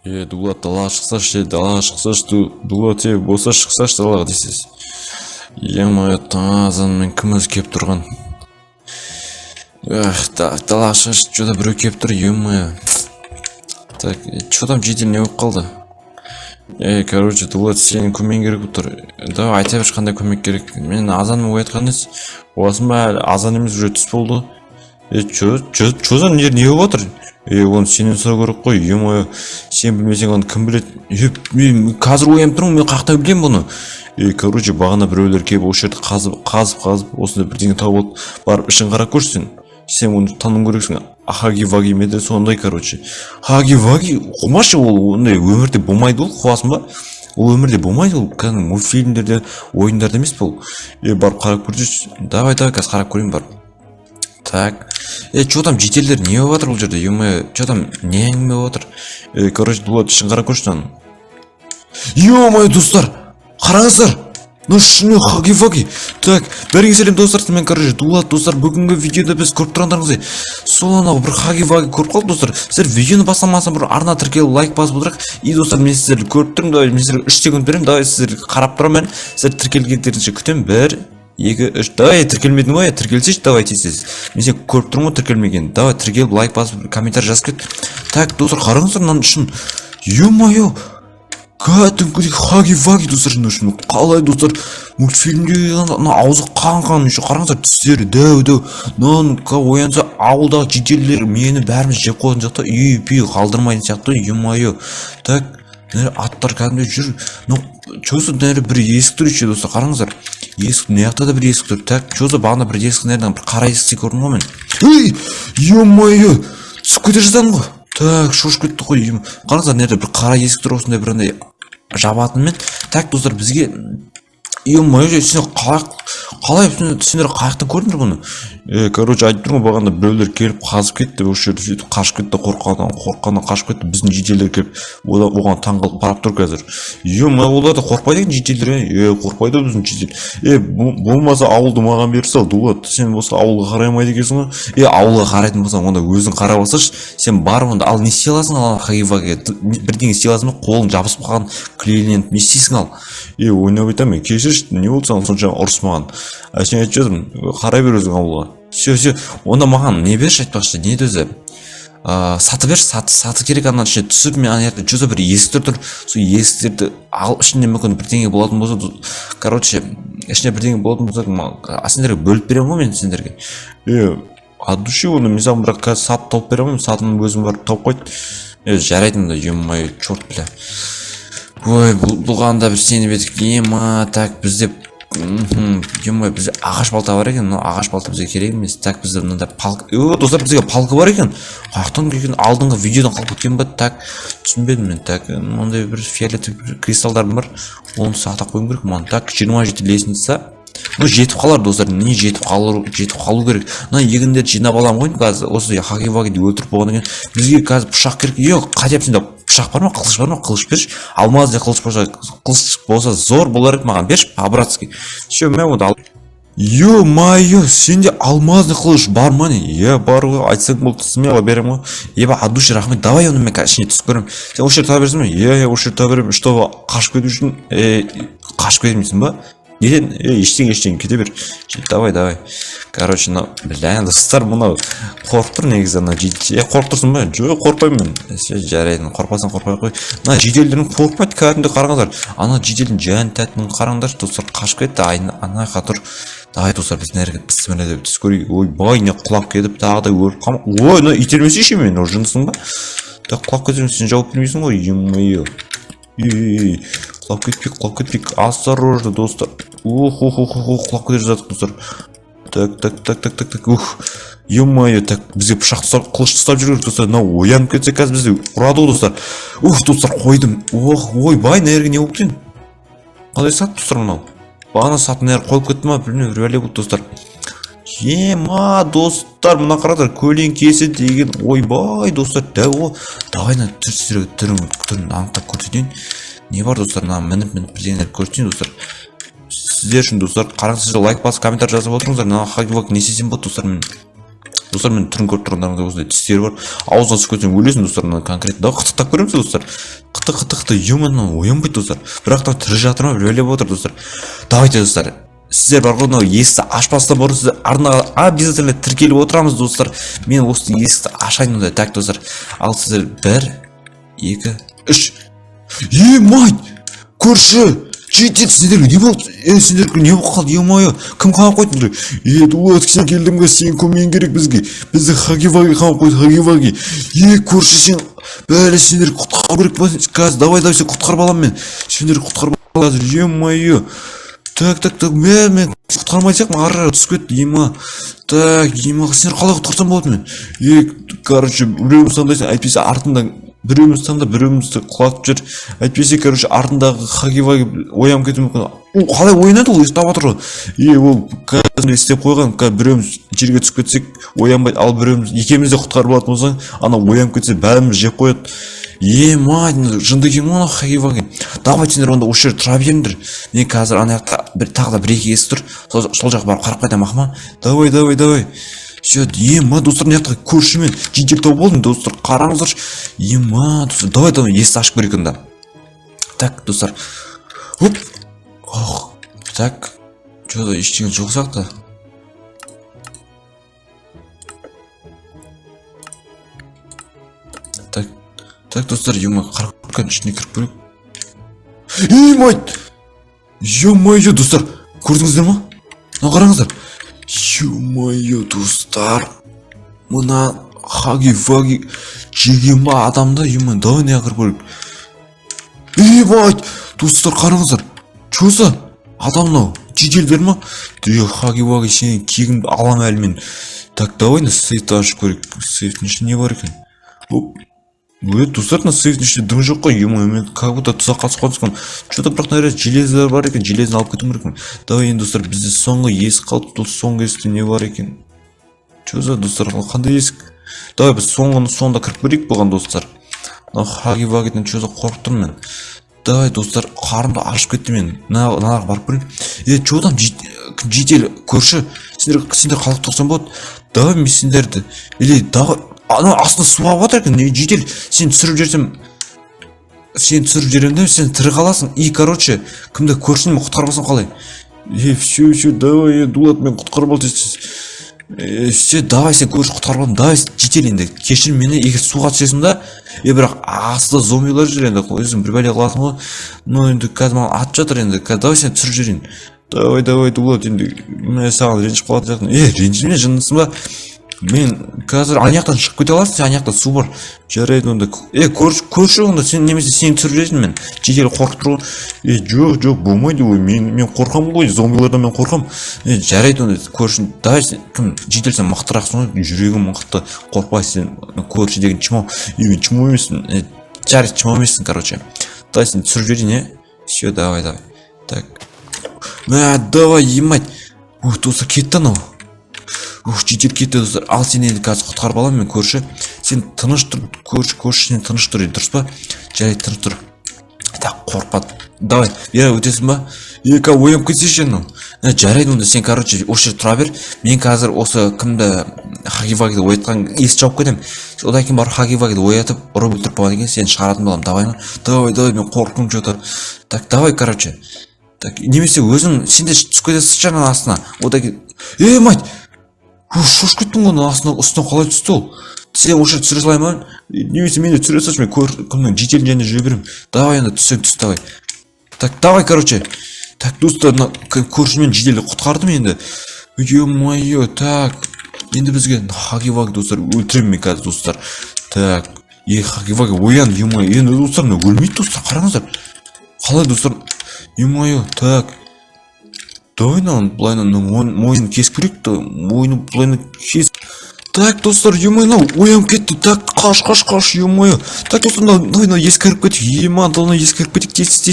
Дулат далаға шықсашы, далаға шықсашы, Дулат болса шықсашы далаға дейсіз. Е-мое, таң азанмен кім өзі кеп тұрған? Далаға шықсашы, что-то біреу кеп тұр, е-мое. Так, что там жедел не болып қалды? Короче, Дулат, сенің көмең керек бұтыр. Давай, айта берші қандай көмек керек. Мен азанмен оятқан ес. Оғасын ба, азан емес уже түс болды. Чозан не болып отыр? Оны сенен сұрау керек қой, е-мое, сен білмесең оны кім біледі? Мен қазір оянып тұрмын, мен қақтай білем бұны. Короче, бағана біреулер келіп осы жерді қазып, осында бірдеңе тауып барып ішін қарап көрсін. Сен оны таным керексің. Хаги-ваги меді сондай, короче. Хаги-ваги, қумашы, ол ондай өмірде болмайды, ол қуасың ба? Ол өмірде болмайды, ол кәдімгі мультфильмдерде, ойындарда емес бұл. Барып қарап көрсін. Давай, қазір қарап көрейін барып. Так, что там жителдер не болып жатыр бұл жерде? Е-мое, что там не әңгіме болып жатыр? Короче, Дулат, ішін қарап көрші. Е-мое, достар, қараңыздар. Ну шыны хаги-ваги. Так, бәріңе сәлем достар, мен короче, Дулат достар, бүгінгі видеода біз көріп тұрғандарыңыздай сол анау бір хаги-ваги көріп қалдық достар. Сіздер видеоны бастамасам бір арна тіркеліп лайк басып отырайық. И достар, мен сіздерді көріп тұрмын, давай мен сіздерге 3 секунд беремін, давай сіздерге қарап тұрамын. Сіздер тіркелгендеріңізше күтемін. 1 2 3. Давай, тіркелмедің ғой, тіркелсейші, давай тез. Мен сен көріп тұрмын ғой тіркелмеген. Давай тіркеліп лайк басып комментарий жазып кет. Так, достар, қараңыздар мынаның үшін. Е-мое, кәдімгідей хаги-ваги достар, қалай достар, мультфильмде аузы қан еще қараңыздар, тістері дәу. Нан оянса ауылдағы жителдер мені бәріміз жеп қойған сияқты, үй қалдырмайтын сияқты. Е-мое. Так, аттар кәдімде жүр. Чөзі нәрі бір есік тұр еще достар, қараңыздар. Есік не жақта да бір есік тұр. Так, чөзі бағана бір есік нәрден бір қара есікте көрдім ғой мен. Е-мое, түсіп кете жаздадым ғой. Так, шошып кетті ғой. Қараңыздар, нәрде бір қара есік тұр, осындай бір андай жабатынмен. Так, достар, бізге е-мое, қалай сендер қаяқтан көрдіңдер бұны? Короче, айтып тұрмын, бағанда біреулер келіп қазып кетті, осы жерді сөйтіп қашып кетті, қорыққаннан қашып кетті. Біздің жителер келіп оған таңғалып қарап тұр қазір. Е-мое, олар да қорықпайды екен жителер. Қорықпайды біздің жителер. Болмаса ауылды маған беріп сал, Дулат. Сен болса ауылға қараймайды екенсің ғой. Ауылға қарайтын болсаң, онда өзің қарап алсашы. Сен бар онда, ал не істей аласың, ал хаги-ваги бірдеңе істей аласың ба? Қолың жабысып қалған клейлент не істейсің ал? Ойнап айтамын, кешірші, не болды саған сонша ұрыс маған? Сен айтып жатырмын, қарай бер өзің ауылға. Все, онда маған не берші айтпақшы, не өзі? Саты берші, саты керек. Анан ішіне түсіп, мен ана жерде жүзі бір есіктер тұр. Сол есіктерді алып ішінде мүмкін бірдеңе болатын болса, короче, ішінде бірдеңе болатын болса, сендерге бөліп беремін ғой мен сендерге. От души оны, мен саған бірақ қазір саты тауып беремін, сатының өзім барып тауып қойды. Жарайтын да, е-мое, черт бля. Ой, бұлғанда бір сеніп едік, ема, так, бізде е-мое, бізде ағаш балта бар екен, но ағаш балта бізге керек емес. Так, бізде мынандай палка, достар, бізге палка бар екен. Қаяқтан келген, алдыңғы видеодан қалып кеткен ба? Так, түсінбедім мен. Так, ондай бір фиолетовый кристалдарым бар, оны сатып қойым керек маған. Так, 27 лестница. Жетіп қалар достар, не жетіп қалу керек. Егіндерді жинап аламын ғой, қазір осы хаги-вагиді өлтіріп болғаннан кейін бізге қазір пышақ керек. Қайтеп сенде пышақ бар ма, қылыш бар ма? Қылыш берші. Алмазды қылыш болса зор болар еді, маған берші, по-братски. Все, мен оны ал. Е-мое, сенде алмазды қылыш бар ма не? Бар ғой, айтсаң болды, смело берем ғой. От души рахмет, давай оны мен ішіне түсіп көрем. Сен осы жерді таба берсің бе? Осы жерді таба берем, чтобы қашып кету үшін. Қашып кетмейсің ба? Неден? Ештеңе, кете бер. Давай. Короче, бля, достар, мынау қорқып тұр негізі, ана жедел. Қорқып тұрсың ба? Жоқ, қорқпаймын мен. Жарайды, қорқпасаң қорқпай қой. Жеделдерің қорқпайды, кәдімгі қараңыздар. Ана жеделдің жан тәтінің қараңдар, достар, қашып кетті. Ана қатыр. Давай, достар, біз нәрге бісміллә деп түс көрейік. Ой, бай, не құлап кетіп, тағы да өріп қалма. Ой, итермесейші мен, жынысың ба? Так, құлап кетсең, сен жауап бермейсің ғой, е-мое. Құлап кетпейік, осторожно, достар. Құлап кетер жатық, достар. Так. Е-мое, так, бізге пышақ қылыш тұстап жүргір, достар. Оянып кетсе қазір бізде ұрады ғой, достар. Достар, қойдым. Ой, бай, нәрге не болып сен? Қалай сат, достар, мынау? Бағана сатын нәрі қойып кетті ма? Білмей, үрәле болды, достар. Ема, достар, мына қарадар, көлен кесі деген. Ой, бай, достар, дәу. Давай, түрін анықтап көрсетейін. Не бар, достар, мініп бірдеңелер көрсетейін, достар. Сіздер үшін, достар, қараңыз, сіздер лайк басып, комментарий жазып отырыңыздар. Хаги-ваги не істесем болады, достар, мен достар, мен түрін көріп тұрғандарыңызда осындай тістері бар, ауызға түсіп кетсең өлесің достар, мына конкретно. Да, қытықтап көреміз достар. Қыты, емін оянбайды достар. Бірақ та тірі жатыр ма, біліп отыр достар. Давайте достар. Сіздер бар ғой, мынау есікті ашпастан бұрын сіздер арнаға обязательно тіркеліп отырамыз достар. Мен осы есікті ашайын да. Так достар. Ал сіздер 1, 2, 3. Мать! Көрші! Жетет, сендерге не болды? Сендерге не болып қалды? Е-мое, кім қамап қойдыңдар? Дулат, сен келдің бе? Сен көмейін керек бізге. Бізді Хаги-Ваги қамап қойды, Хаги-Ваги. Көрші, сен бәрі сендерді құтқару керек па? Қазір давай сен құтқарып алам мен. Сендерді құтқарып алам қазір. Е-мое. Так, мен құтқармайсақ ма? Ары түсіп кетті, ема. Так, ема, сендер қалай құтқарсам болады мен? Короче, біреуіміз таңдайсың, әйтпесе артында біреуіміз таңда, біреуімізді құлатып жүр. Әйтпесе, короче, артындағы Хаги-Ваги оянып кетуі мүмкін. Қалай ойнады ол? Ұстап отыр ғой. Ол қазір істеп қойған, біреуіміз жерге түсіп кетсек оянбайды, ал біреуіміз екеуміз де құтқарып алатын болсаң, ана оянып кетсе бәріміз жеп қояды. Мать, жынды екен ғой Хаги-Ваги. Давай сендер онда осы жерде тұра беріңдер. Мен қазір ана жақта тағы да 1-2 ес тұр. Сол жақ барып қарап қайтамын, ақма. Давай. Все, достар, мына жақта көршімен жиделтау болдым, достар, қараңыздар. Достар, давай, есті ашып көрейік онда. Так, достар. Оп. Так. Что-то ештеңе жоқ сияқты. Так, достар, қараққан ішіне кіріп көрейік. Мать! Е-мое, достар, көрдіңіздер ма? Қараңыздар. Е-мое, достар, мына Хаги-Ваги жеген ба адамда? Давай не кіріп көрейік. Мать! Достар, қараңыздар. Чоса? Адам мынау жеделдер ма? Хаги-Ваги сенің кегіңді алам әлі мен. Так, давай сейфті ашып көрейік. Сейфтің ішінде не бар екен? Достар, сейфтің ішінде дым жоқ қой. Мен как будто тұзақ қатысып қалдым. Что-то бірақ наверное железлер бар екен. Железін алып кету керек. Давай енді достар, бізде соңғы есік қалды. Соңғы есікте не бар екен? Что-то достар, қандай есік? Давай біз соңында кіріп көрейік болған достар. Хаги-Вагиден что-то қорқып тұрмын мен. Давай достар, қарымды ашып кетті мен. Наға барып көрейін. Что там жедел көрші? Сендер қалып тұрсам болады. Давай мен сендерді. Давай. Ана астына суға батыр екен, жедел, сен түсіріп жерем де, сен тірі қаласың. Короче, кімді көршін құтқарбасың қалай? Все, давай, Дулат, мен құтқарып ал тез. Все, давай, сен көрші құтқарып алдың, давай, жедел енді, кешір мені, егер суға түсесің да, бірақ астында зомбилар жүр енді, өзің бір бәле қыласың ғой. Енді қазір маған атып жатыр енді, давай сен түсіріп жерейін. Давай, Дулат, енді, мен саған ренжіп қалатын сияқтымын. Ренжіме, жындысың ба? Мен қазір анаяқтан шығып кете аласың, сен анаяқта су бар. Жарайды онда. Көрші онда, сен немесе сені түсіріп мен. Жедел қорқып тұрған. Жоқ, болмайды ғой. Мен қорқам ғой, зомбилардан мен қорқам. Жарайды онда, көршін. Давай сен, кім жедел сен мықтырақсың ғой, жүрегің мықты. Қорқпай сен, көрші деген чымау. Мен чымау емессің. Жарайды, чымау емессің, короче. Давай сен түсіріп жерейін, Все, давай. Так. Давай, емать. Достар, кетті анау. Жедел кетті достар. Ал сен енді қазір құтқарып аламын мен көрші. Сен тыныш тұр, көрші сен тыныш тұр, дұрыс па? Жарайды, тыныш тұр. Так, қорқпады. Давай, өтесің ба? Оянып кетсеші анау. Жарайды онда, сен короче осы тұра бер. Мен қазір осы кімді Хаги-Вагиді оятқан есті жауып кетем. Одан кейін барып Хаги-Вагиді оятып, ұрып өлтіріп болған екен, сен шығаратын боламын. Давай, мен қорқым что-то. Так, давай, короче. Так, немесе өзің сенде түсіп кетесің жаңа астына. Одан кейін, мать! Шошып кеттің ғой, астына қалай түсті ол? Сен осы түсіре салай ма? Немесе мені түсіре салшы, мен кімнің жеделін және жүре берем. Давай енді түсек, давай. Так, давай, короче. Так, достар, көршімен жеделді құтқардым енді. Е-мое, так. Енді бізге Хаги-Ваги достар өлтірем мен қазір достар. Так, Хаги-Ваги оян, е-мое. Енді достар, өлмейді достар, қараңыздар. Қалай достар? Е-мое, так. Давай былайынан мойнын кесіп көрейік, мойны былайынан кесіп. Так, достар, е-мое, оянып кетті. Так, қаш, е-мое. Так, достар, ескіріп кетік. Ескіріп кетік, тез.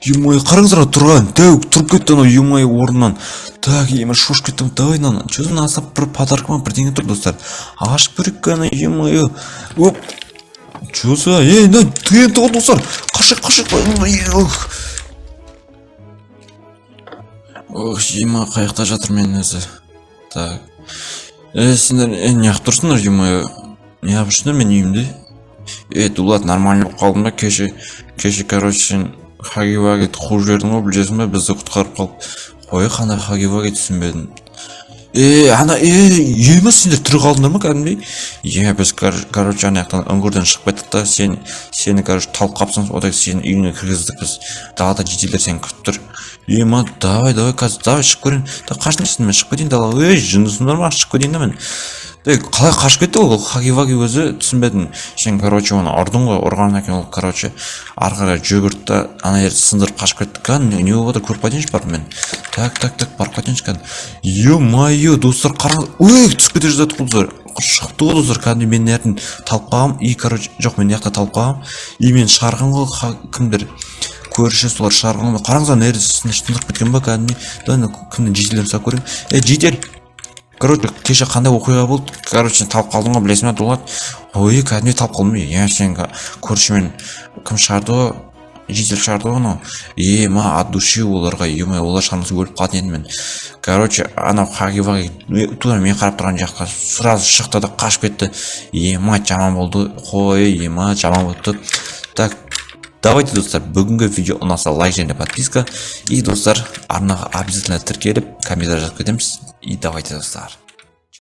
Е-мое, қараңыздар, тұрған. Тұрып кетті, е-мое, орнынан. Так, шошып кеттім. Давай, что-то асап бір подаркама бірдеңе тұр, достар. Ашып көрейік, е-мое. Что-то, тыйын тұғы, достар. Қашық. Ема қаяқта жатыр мен өзі. Так. Сендер неғып тұрсыңдар, ё-моё? Неғып жүрсіңдер менің үйімде? Дулат, нормально болып қалдың ба? Кеше, короче, сен хаги-ваги қуып жібердің ғой, білесің ба? Бізді құтқарып қалып. Қой, қандай хаги-ваги түсінбедім. Ема сендер тірі қалдыңдар ма кәдімгідей? Біз, короче, ана жақтан үңгірден шығып кеттік та, сені, короче, талып қапсың, одан сенің үйіңе кіргіздік біз. Далада жителер сені күтіп тұр. Ема, давай, қазір, давай шығып көрейін. Қашып кетсің, мен шығып кетейін далаға. Жындысыңдар ма? Шығып кетейін да мен. Қалай қашып кетті ол хаги-ваги өзі түсінбедім. Сен, короче, оны ұрдың ғой, ұрғаннан кейін ол, короче, арқаға жүгірді да, ана жерді сындырып қашып кетті. Не болып отыр, көріп қайтайыншы барып мен. Так, барып қайтайыншы кәдімгі. Ё-моё, достар, қараңыз. Түсіп кете жаздады қыздар. Шықты ғой достар, кәдімгі мен нәрін талып қалғам. Короче, жоқ, мен яқта талып қалғам. Мен шығарған ғой, кімдер көрші солар шығарған ғой. Қараңыздар, нәрді сындырып кеткен ба кәдімгі. Кімді жителерін сұрап көрейін. Жител. Короче, кеше қандай оқиға болды? Короче, талып қалдың ғой, білесің бе, Дулат? Кәдімгі талып қалдым. Сен көршімен кім шығарды ғой? Жител шығарды ғой, ма, от души оларға, олар шығармасы өліп қалатын едім мен. Короче, анау хаги-ваги тура мен қарап тұрған жаққа сразу шықты да қашып кетті. Ма, жаман болды. Жаман болды. Так, давайте, достар, бүгінгі видео ұнаса лайк және подписка. И, достар, арнаға обязательно тіркеліп, комментарий жазып кетеміз. И давайте, достар.